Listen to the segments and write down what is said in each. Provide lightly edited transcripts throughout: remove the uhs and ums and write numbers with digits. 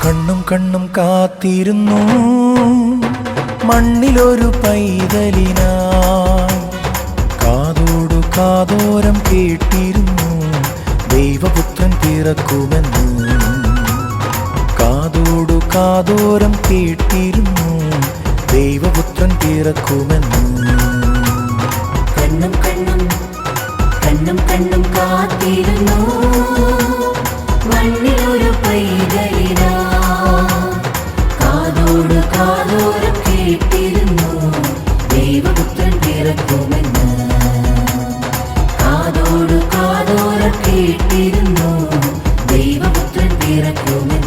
കണ്ണും കണ്ണും കാത്തിരുന്നു മണ്ണിലൊരു പൈതലിനായി, കാതോടു കാതോരം കേട്ടിരുന്നു ദൈവപുത്രൻ പിറക്കുമെന്ന്. കാതോടു കാതോരം കേട്ടിരുന്നു ദൈവപുത്രൻ പിറക്കുമെന്ന്. കണ്ണും കണ്ണും കണ്ണും കണ്ണും കാത്തിരുന്നു മണ്ണിലൊരു പൈതലിനാ, കാതോട് കാതോരം കേട്ടിരുന്നു ദൈവപുത്രൻ പിറക്കുമെന്ന്. കാതോട് കാതോരം കേട്ടിരുന്നു ദൈവപുത്രൻ പിറക്കുമെന്ന്.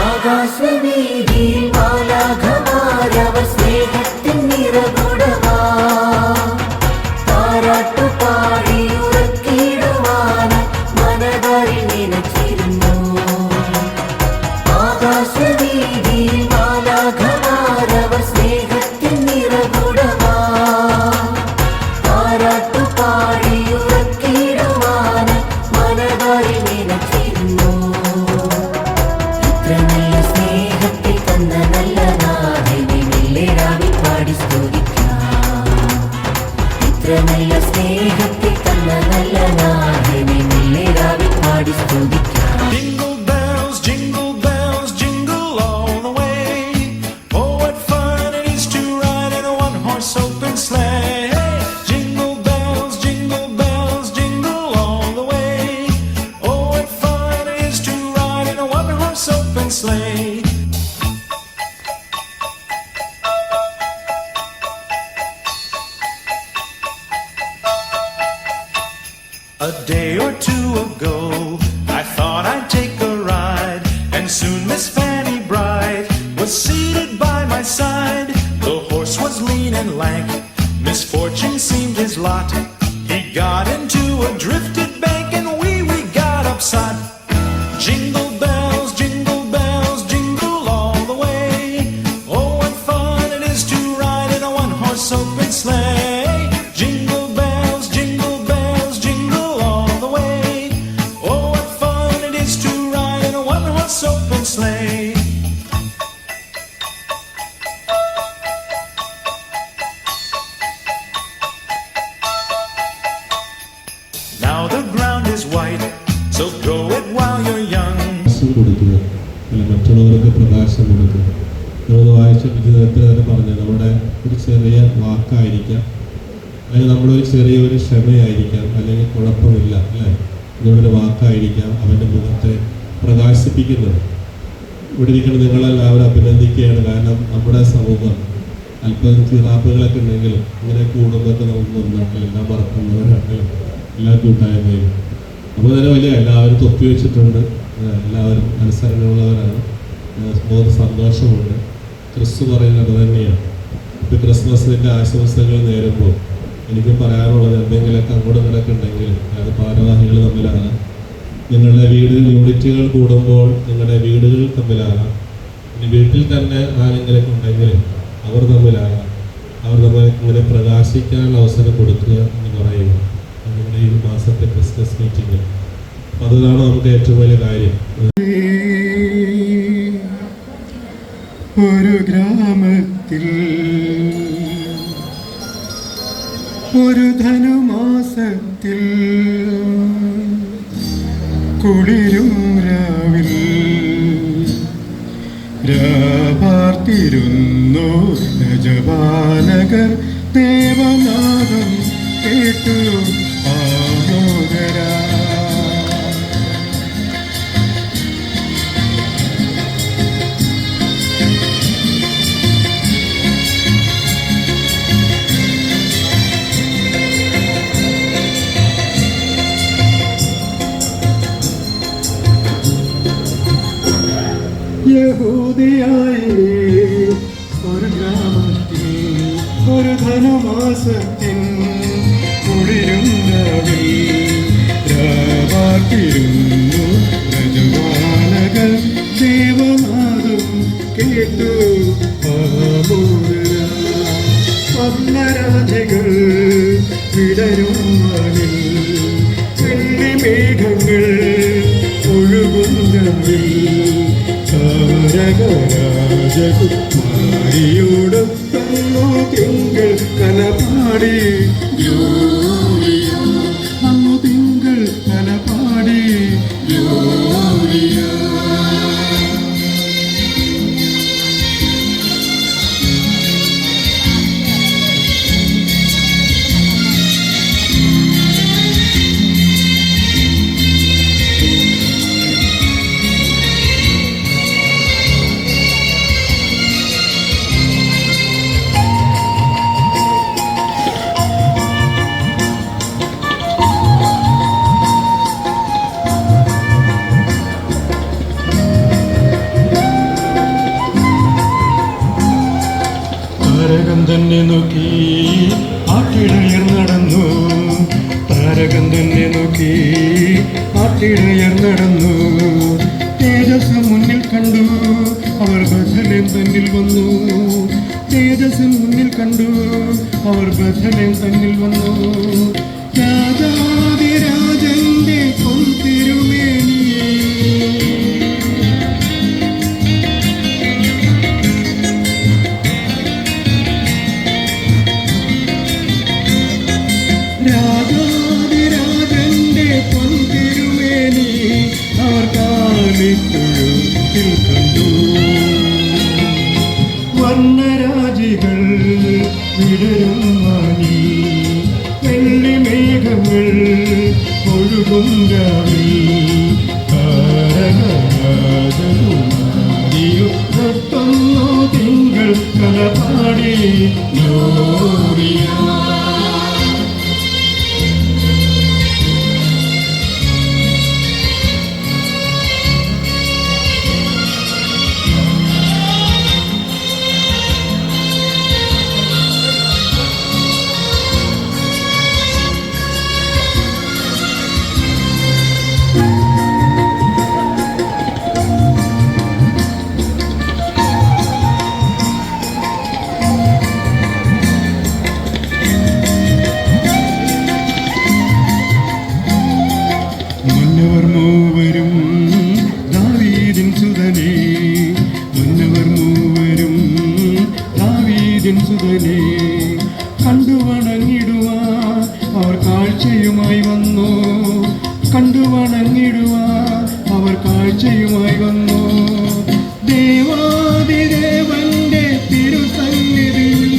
ആകാശവീതിയിൽ മാലാഖമാരവർ സ്നേഹത്തിൻ നിറകുടമാ, താരാട്ടുപാടി ഉറക്കിടുവാനായി മനതാരിൽ നനച്ചിരുന്നു. ആകാശവീതിയിൽ മാലാഖമാരവർ സ്നേഹത്തിൻ നിറകുടമാ, താരാട്ടുപാടി ഉറക്കിടുവാനായി മനതാരിൽ നനച്ചിരുന്നു. നല്ല സ്നേഹത്തെ തന്ന നല്ല നാഥനെ മെല്ലെരാവിൽ പാടി സ്തുതിക്കാം. ഇത്ര നല്ല സ്നേഹത്തെ തന്ന നല്ല നാഥനെ മെല്ലെരാവിൽ പാടി സ്തുതിക്കാം. Jingle bells, jingle all the way. Oh, what fun it is to ride in a one-horse open sleigh. Jingle bells, jingle all the way. Oh, what fun it is to ride in a one-horse open sleigh. A day or two ago, I thought I'd take a ride, and soon Miss Fanny Bright was seated by my side. The horse was lean and lank, misfortune seemed his lot. He got into a drifted bank, and we got upset. Jingle bells, jingle all the way. Oh, what fun it is to ride in a one-horse open sleigh. Jingle bells, jingle all the way. Oh, what fun it is to ride in a one-horse open sleigh. Now the ground is white, so go it while you're young. കൊടുക്കുക, അല്ല മറ്റുള്ളവർക്ക് പ്രകാശം കൊടുക്കുക. നമ്മൾ വായിച്ചിരിക്കുന്നത് എത്ര തന്നെ പറഞ്ഞാൽ നമ്മുടെ ഒരു ചെറിയ വാക്കായിരിക്കാം, അല്ലെങ്കിൽ നമ്മളൊരു ചെറിയൊരു ക്ഷമയായിരിക്കാം, അല്ലെങ്കിൽ കുഴപ്പമില്ല അല്ലേ, ഇതുകൊണ്ടൊരു വാക്കായിരിക്കാം അവൻ്റെ മുഖത്തെ പ്രകാശിപ്പിക്കുന്നത്. ഇവിടെ ഇരിക്കുന്ന നിങ്ങളെല്ലാവരും അഭിനന്ദിക്കുകയാണ്. കാരണം നമ്മുടെ സമൂഹം അല്പം ചിറാപ്പുകളൊക്കെ ഉണ്ടെങ്കിലും ഇങ്ങനെ കൂടുന്നതൊക്കെ നമുക്ക് ഒന്നാട്ടില്ല, എല്ലാം മറക്കുന്നവരാണെങ്കിലും എല്ലാ കൂട്ടായ്മയും. അപ്പോൾ തന്നെ വലിയ എല്ലാവരും തൊപ്പി വെച്ചിട്ടുണ്ട്, എല്ലാവരും അനുസരണമുള്ളവരാണ്, बहुत സന്തോഷമുണ്ട്. ക്രിസ്തു പറയുന്നത് തന്നെയാണ്. ഇപ്പോൾ ക്രിസ്മസിൻ്റെ ആശംസകൾ നേരുമ്പോൾ എനിക്ക് പറയാനുള്ളത് എന്തെങ്കിലുമൊക്കെ അങ്ങോട്ട് കിടക്കുന്നുണ്ടെങ്കിൽ അത് ഭാരവാഹികൾ തമ്മിലാണ്. നിങ്ങളുടെ വീടുകൾ യൂണിറ്റുകൾ കൂടുമ്പോൾ നിങ്ങളുടെ വീടുകൾ തമ്മിലാകാം, ഇനി വീട്ടിൽ തന്നെ ആരെങ്കിലൊക്കെ ഉണ്ടെങ്കിൽ അവർ തമ്മിലാകാം. അവർ തമ്മിൽ ഇങ്ങനെ പ്രകാശിക്കാനുള്ള അവസരം കൊടുക്കുക എന്ന് പറയുക നിങ്ങളുടെ ഈ മാസത്തെ ക്രിസ്മസ് മീറ്റിംഗ്. അപ്പം അതാണ് നമുക്ക് ഏറ്റവും വലിയ കാര്യം. ഒരു ഗ്രാമത്തിൽ ഒരു ധനുമാസത്തിൽ കുളിരും രാവിൽ കാത്തിരുന്നു രജപാലകർ ദേവനാദം കേട്ടു ആമോദരാ. യഹൂദയായിലെ ഒരു ഗ്രാമത്തിൽ ഒരു ധനുമാസത്തിൻ കുളിരുന്നവിൽ രാവാർത്തിരുന്നു രജവാലകൾ ദേവനാദം കേട്ടു ആമോദരാ. സ്വർണ്ണരാജകൾ വിടരും മണിൽ വെള്ളിമേഘങ്ങൾ ഒഴുകുന്നവിൽ താരകരാജകുമാരിയോടൊത്തന്നു തിങ്കൾ കലപാടി അന്നു തിങ്കൾ കലപാടി താരകം തന്നെ നോക്കി ആട്ടിടയർ നടന്നു. താരകം തന്നെ നോക്കി ആട്ടിടയർ നടന്നു. തേജസ് മുന്നിൽ കണ്ടു അവർ ബഥലേം തന്നിൽ വന്നു. തേജസ് മുന്നിൽ കണ്ടു അവർ ബഥലേം തന്നിൽ വന്നു. രാജാതിരാജന്റെ പൊൻതിരുമേനിയേ രാജാതിരാജന്റെ പൊൻതിരുമേനി അവർ കാലിത്തൊഴുത്തിൽ കണ്ടു. വർണ്ണരാജികൾ വിടരും വാനി വെള്ളിമേഘങ്ങൾ ഒഴുകും രാവിൽ താരകരാജകുമാരിയൊത്തൊന്നു തിങ്കൾ കലപാടി ഗ്ലോറിയ. മന്നവർ മൂവരും ദാവീദിൻ സുതനേ. മന്നവർ മൂവരും ദാവീദിൻ സുതനേ. കണ്ടു വണങ്ങിടുവാൻ അവർ കാഴ്ചയുമായി വന്നു. കണ്ടു വണങ്ങിടുവാൻ അവർ കാഴ്ചയുമായി വന്നു. ദേവാദിദേവന്റെ തിരുസന്നിധിയിൽ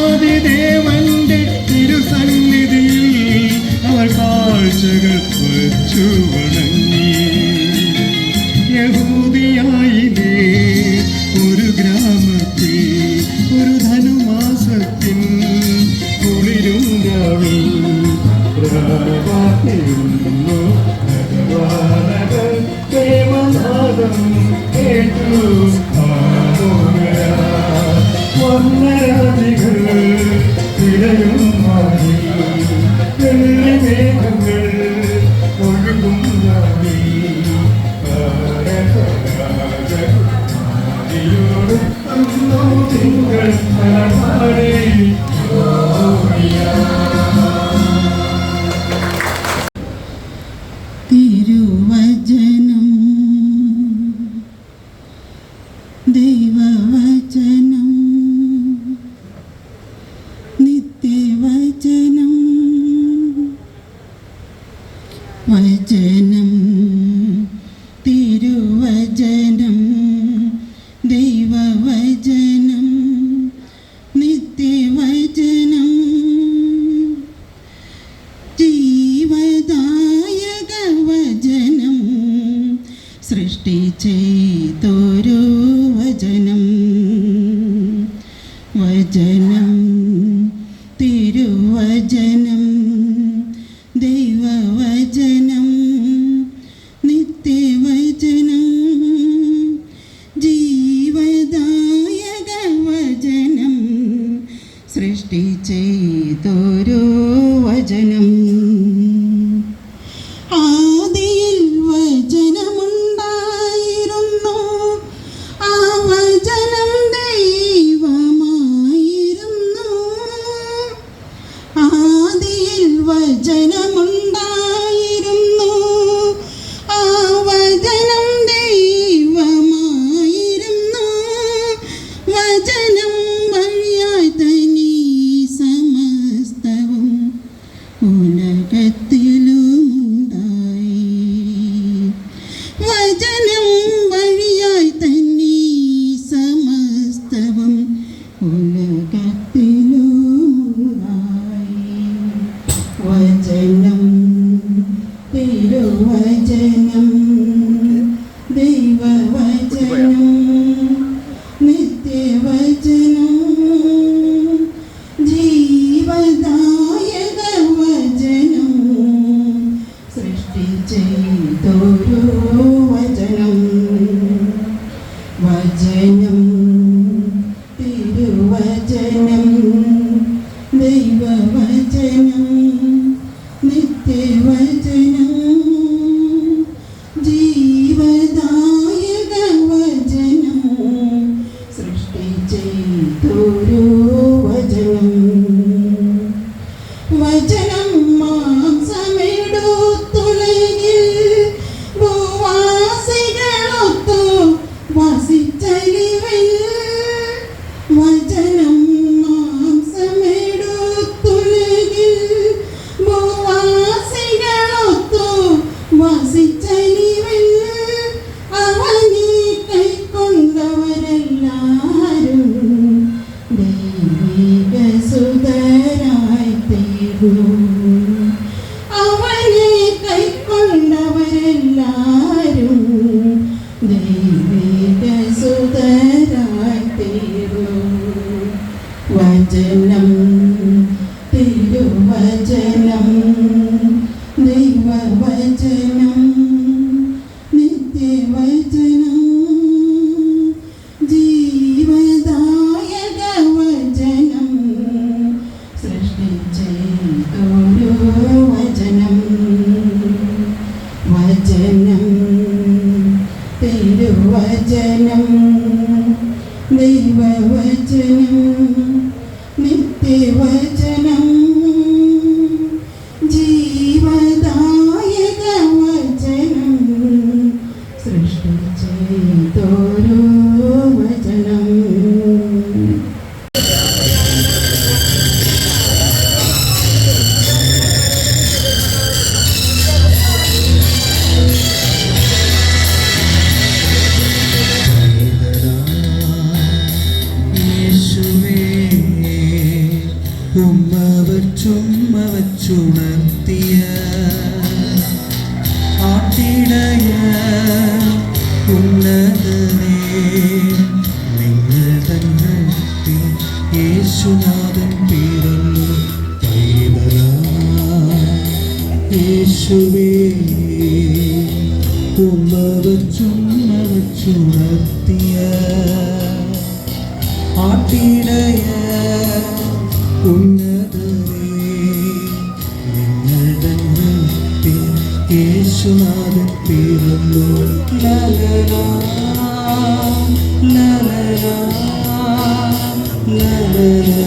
ദേവാദിദേവന്റെ തിരുസന്നിധിയിൽ അവർ കാഴ്ചകൾ വച്ചു വണങ്ങി. യഹൂദിയായിലെ ഒരു ഗ്രാമത്തിൽ ഒരു ധനുമാസത്തിൻ കുളിരും രാവിൽ രാവാർത്തിരുന്നു രജവാലകൾ ദേവനാദം കേട്ടു ആമോദരാ. വർണ്ണരാജികൾ വിടരും മാറി വെള്ളിമേഘങ്ങൾ ഒഴുകും രാവിൽ താരകരാജകുമാരിയോടൊത്തന്നു തിങ്കൾ കലപാടി ഗ്ലോറിയ. തിരുവചനം ദൈവവചനം നിത്യവചനം വചനം തിരുവചനം ദൈവവചനം നിത്യവചനം ജീവദായക വചനം സൃഷ്ടി ചെയ്തൊരു വചനം. ആദിയിൽ വചനമുണ്ടായിരുന്നു, ആ വചനം ദൈവമായിരുന്നു. ആദിയിൽ വചനമുണ്ടായിരുന്നു, ആ വചനം ദൈവമായിരുന്നു. വചനം വഴിയായി തനി സമസ്തവും ഉലകത്തിലുമുണ്ടായി. വചനം വഴിയായി തനി സമസ്തവും ഉലകത്തിലുമുണ്ടായി. വചനം തിരുവചനം ദൈവവചനം നിത്യവചനം ജീവദായക വചനം സൃഷ്ടി ചെയ്തൊരു വചനം. വചനം തിരുവചനം ദൈവവചനം നിത്യവചനം ജീവദായക വചനം സൃഷ്ടി ചെയ്തൊരു വചനം. വചനം മാംസമെടുത്തുലകിൽ ഭൂവാസികളൊത്തു വസിച്ചലിവിൽ. വചനം മാംസമെടുത്തുലകിൽ ഭൂവാസികളൊത്തു വസിച്ചലിവിൽ. അവനെ കൈക്കൊണ്ടവരെല്ലാരും ദൈവിക സുതരായി തീർന്നു. അവനെ കൈക്കൊണ്ടവരെല്ലാരും ദൈവിക സുതരായി തീർന്നു. വചനം തിരുവചനം ദൈവവചനം നിത്യവചനം ജീവദായക വചനം സൃഷ്ടി ചെയ്തൊരു വചനം. വചനം തിരുവചനം ദൈവവചനം നിത്യവചനം ജീവദായക വചനം സൃഷ്ടി ചെയ്തൊരു വചനം. ചുമവച്ചുണർത്തിയ ആട്ടിടയ ഉന്നതനേ, നിങ്ങൾ തന്നെ യേശുനാഥൻ പിറന്നു പൈതലാ. യേശുവേ ചുമവച്ചുണർത്തിയ ആട്ടിടയ യേശുനാഥൻ പിറന്നു. ലലലാ ലലലാ ലലലാ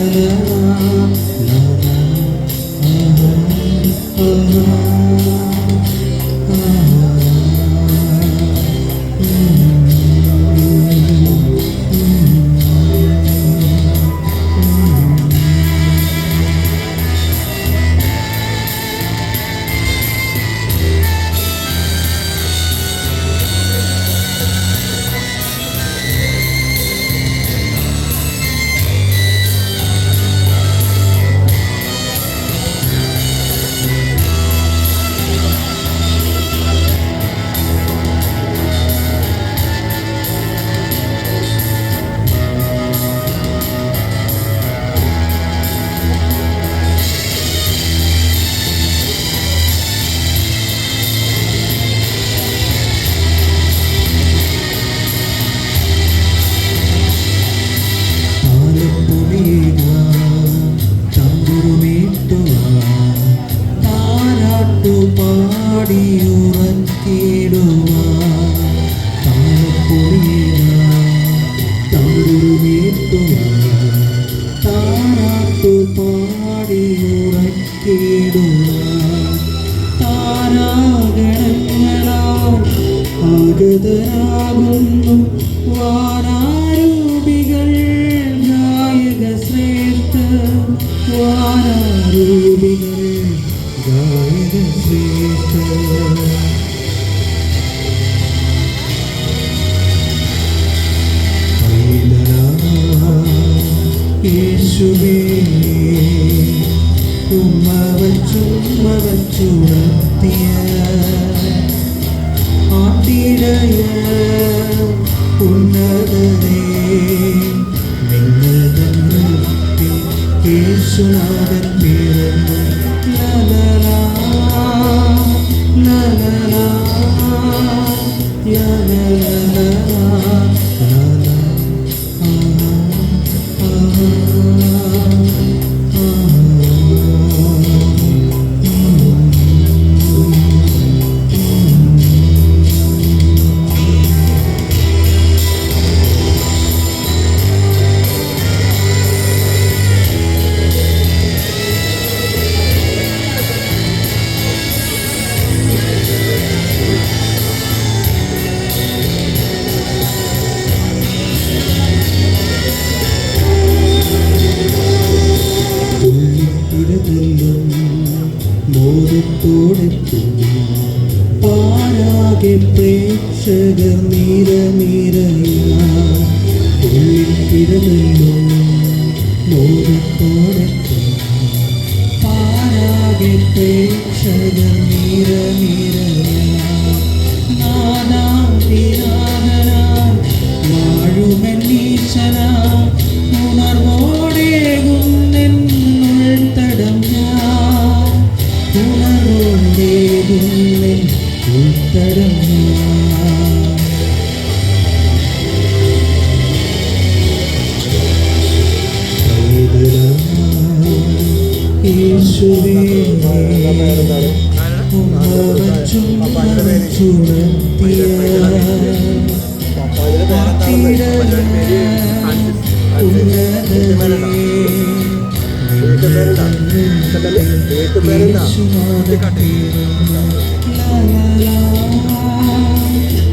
യേശുവേ ഉമ്മ വച്ചുണർത്തിയ ആട്ടിടയ ഉന്നതരേ നിങ്ങൾ തന്നിൽ യേശുനാഥൻ പിറന്നു ലലലാ ലലലാ ലലലാ പാരാകെ പ്രേക്ഷകർ നിരനിരയാ മോദത്തോടെത്തും പാരാകെ പ്രേക്ഷകർ നിരനിരയാ നാദാതിനാദനായി വാഴുമെന്നീശനാ ഉണർവോടേകുന്നെന്നുൾത്തടം ഞാൻ ഉണർവോടേകുന്നെൻ ഉൾത്തടം യേശുവേ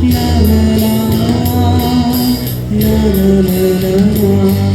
la la la la la la